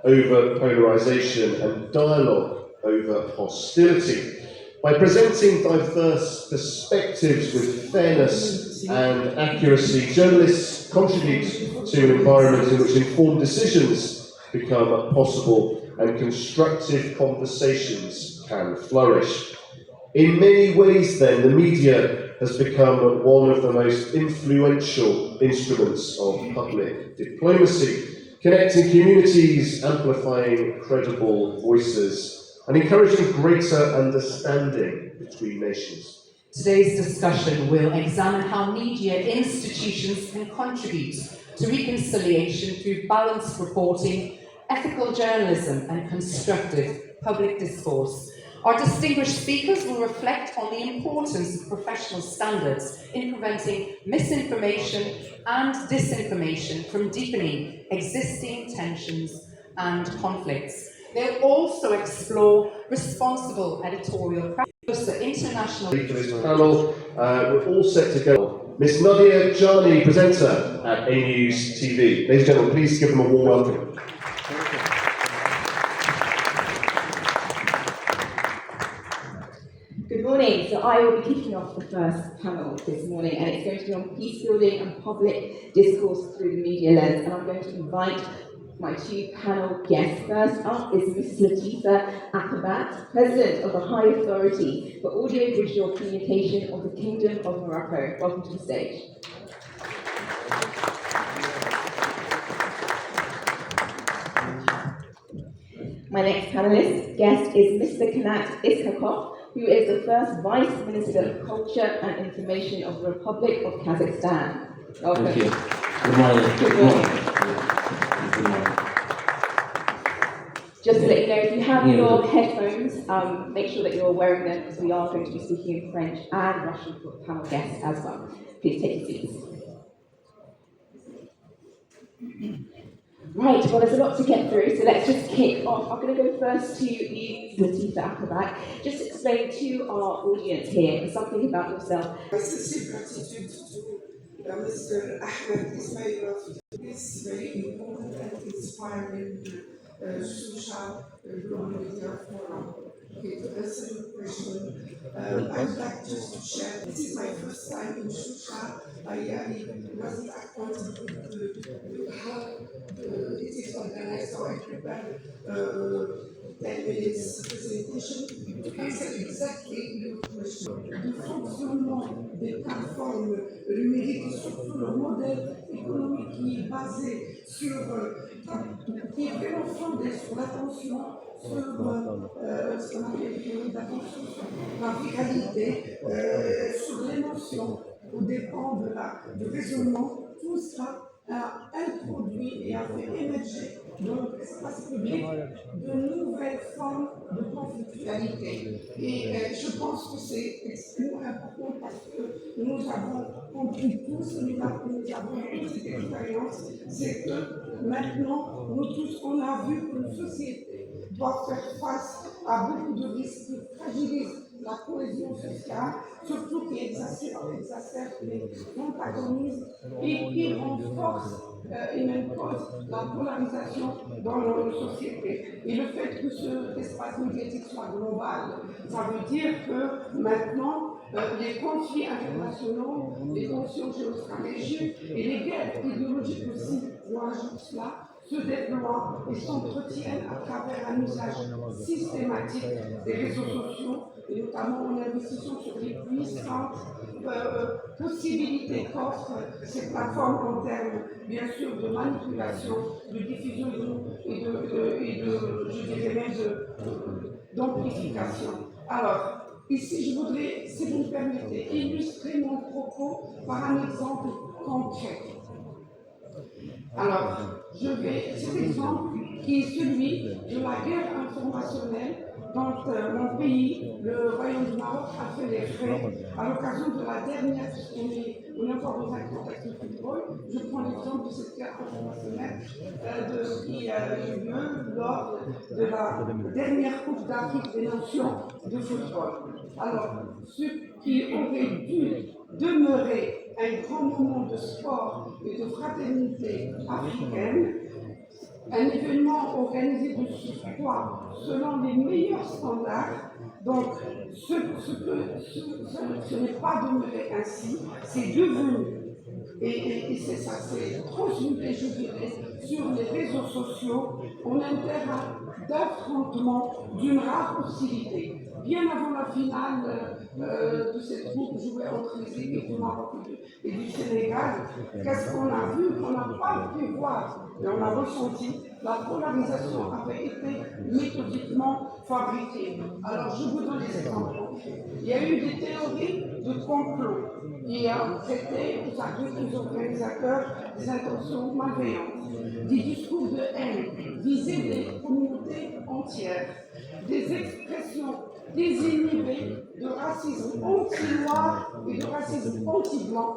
over polarisation and dialogue over hostility. By presenting diverse perspectives with fairness and accuracy, journalists contribute to an environment in which informed decisions become possible and constructive conversations can flourish. In many ways, then, the media has become one of the most influential instruments of public diplomacy, connecting communities, amplifying credible voices, and encouraging greater understanding between nations. Today's discussion will examine how media institutions can contribute to reconciliation through balanced reporting, ethical journalism, and constructive public discourse. Our distinguished speakers will reflect on the importance of professional standards in preventing misinformation and disinformation from deepening existing tensions and conflicts. They'll also explore responsible editorial practice at international. For this panel, we're all set to go. Ms. Nadia Jani, presenter at A News TV. Ladies and gentlemen, please give them a warm welcome. Good morning. So I will be kicking off the first panel this morning, and it's going to be on peace building and public discourse through the media lens. And I'm going to invite my two panel guests. First up is Mrs. Latifa Akabat, President of the High Authority for Audio-Visual Communication of the Kingdom of Morocco. Welcome to the stage. My next panelist guest is Mr. Kanat Iskakov, who is the first Vice Minister of Culture and Information of the Republic of Kazakhstan. Welcome. Thank you. Good morning. Good morning. Good morning. Just to let you know, if you have your headphones, make sure that you're wearing them, because we are going to be speaking in French and Russian for panel guests as well. Please take your seats. Right, well, there's a lot to get through, so let's just kick off. I'm going to go first to you, Latifa Akabat. Just explain to our audience here something about yourself. My sincere gratitude to Mr. Ahmed Ismailov. This very important and inspiring social global media forum. Okay, to answer your question, I'd like just to share. This is my first time in Shusha. I wasn't acquainted with how it is organized, so I prepared 10 minutes presentation to answer exactly your question. Le fonctionnement des plateformes numériques et surtout le modèle économique qui est basé sur, qui est vraiment fondé sur l'attention, sur ce qu'on appelle l'attention sur la viralité, sur l'émotion, au dépend du raisonnement, tout ça a introduit et a fait émerger dans l'espace public de nouvelles formes de conflictualité. Et je pense que c'est extrêmement important parce que nous avons compris tous, nous avons eu cette expérience, c'est que maintenant, nous tous, on a vu qu'une société doit faire face à beaucoup de risques qui fragilisent la cohésion sociale, surtout qui exacerbe les antagonismes et qui renforce et même cause la polarisation dans nos sociétés. Et le fait que cet espace médiatique soit global, ça veut dire que maintenant, les conflits internationaux, les tensions géostratégiques et les guerres idéologiques aussi, j'ajoute cela, se déploient et s'entretiennent à travers un usage systématique des réseaux sociaux, et notamment en investissant sur les puissantes possibilités qu'offrent ces plateformes en termes, bien sûr, de manipulation, de diffusion et je dirais même d'amplification. Alors, ici, je voudrais, si vous me permettez, illustrer mon propos par un exemple concret. Alors, cet exemple qui est celui de la guerre informationnelle dont mon pays, le Royaume du Maroc, a fait les frais à l'occasion de la dernière, on est encore dans un contexte de football, je prends l'exemple de cette guerre informationnelle qui a eu lieu lors de la dernière Coupe d'Afrique des Nations de football. Alors, ce qui aurait dû demeurer un grand moment de sport et de fraternité africaine un événement organisé de surcroît selon les meilleurs standards. Donc, ce n'est pas demeuré ainsi, c'est devenu. Et c'est ça, c'est transmuté, je dirais, sur les réseaux sociaux, en un terrain d'affrontement d'une rare hostilité. Bien avant la finale de cette groupe jouée entre les équipes du Maroc et du Sénégal, qu'est-ce qu'on a vu, qu'on n'a pas pu voir, et on a ressenti, la polarisation avait été méthodiquement fabriquée. Alors je vous donne des exemples. Il y a eu des théories de complot qui ont traité, vous savez, les organisateurs des intentions malveillantes, des discours de haine visaient des communautés entières, des expressions désinhibées de racisme anti-noir et de racisme anti-blanc